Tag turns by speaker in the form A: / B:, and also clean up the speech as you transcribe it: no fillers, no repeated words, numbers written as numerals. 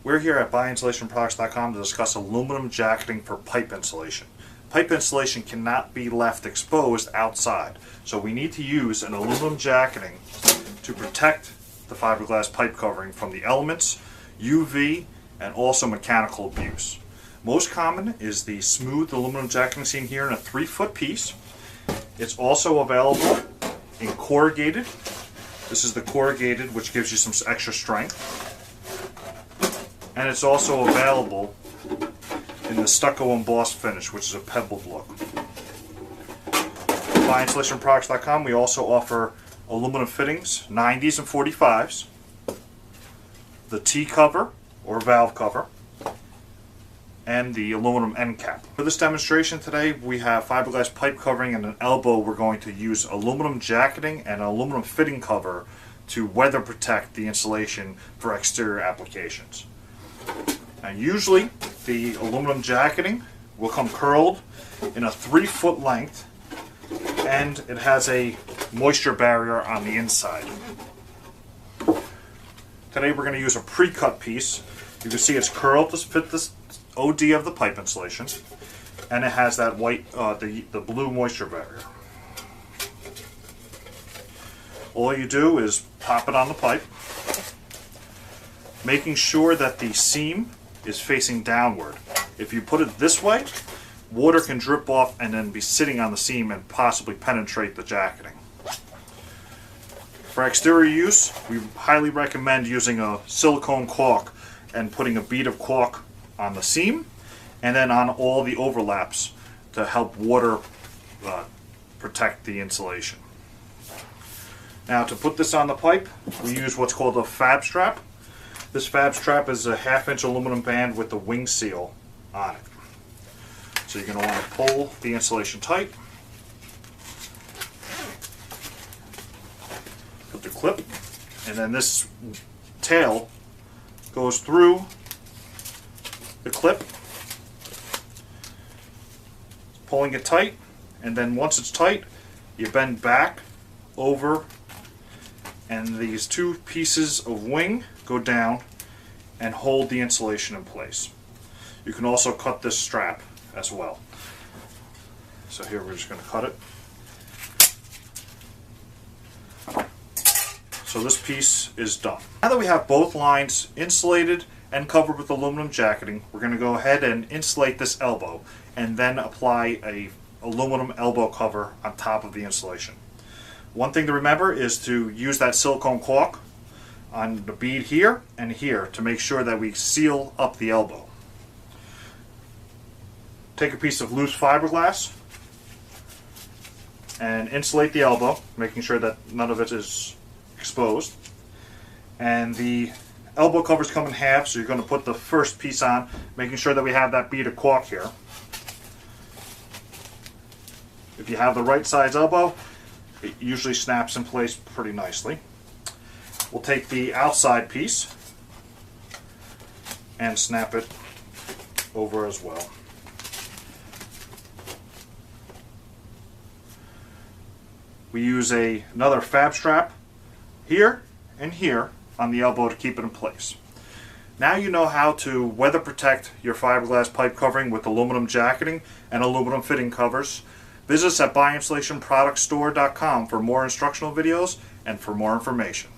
A: We're here at buyinstalationproducts.com to discuss aluminum jacketing for pipe insulation. Pipe insulation cannot be left exposed outside, so we need to use an aluminum jacketing to protect the fiberglass pipe covering from the elements, UV, and also mechanical abuse. Most common is the smooth aluminum jacketing seen here in a 3-foot piece. It's also available in corrugated. This is the corrugated, which gives you some extra strength. And it's also available in the stucco embossed finish, which is a pebbled look. At buyinstalationproducts.com, we also offer aluminum fittings, 90s and 45s, the T-cover or valve cover, and the aluminum end cap. For this demonstration today, we have fiberglass pipe covering and an elbow. We're going to use aluminum jacketing and an aluminum fitting cover to weather protect the insulation for exterior applications. Now usually the aluminum jacketing will come curled in a 3-foot length, and it has a moisture barrier on the inside. Today we're going to use a pre-cut piece. You can see it's curled to fit this OD of the pipe insulation, and it has that white, the blue moisture barrier. All you do is pop it on the pipe, making sure that the seam is facing downward. If you put it this way, water can drip off and then be sitting on the seam and possibly penetrate the jacketing. For exterior use, we highly recommend using a silicone caulk and putting a bead of caulk on the seam and then on all the overlaps to help water protect the insulation. Now, to put this on the pipe, we use what's called a fab strap. This fab strap is a 1/2-inch aluminum band with the wing seal on it. So you're going to want to pull the insulation tight, put the clip, and then this tail goes through the clip, pulling it tight, and then once it's tight, you bend back over, and these 2 pieces of wing go down and hold the insulation in place. You can also cut this strap as well. So here we're just going to cut it. So this piece is done. Now that we have both lines insulated and covered with aluminum jacketing, we're going to go ahead and insulate this elbow and then apply a aluminum elbow cover on top of the insulation. One thing to remember is to use that silicone caulk on the bead here and here to make sure that we seal up the elbow. Take a piece of loose fiberglass and insulate the elbow, making sure that none of it is exposed. And the elbow covers come in half, so you're going to put the first piece on, making sure that we have that bead of caulk here. If you have the right size elbow, it usually snaps in place pretty nicely. We'll take the outside piece and snap it over as well. We use another fab strap here and here on the elbow to keep it in place. Now you know how to weather protect your fiberglass pipe covering with aluminum jacketing and aluminum fitting covers. Visit us at buyinstalationproductsstore.com for more instructional videos and for more information.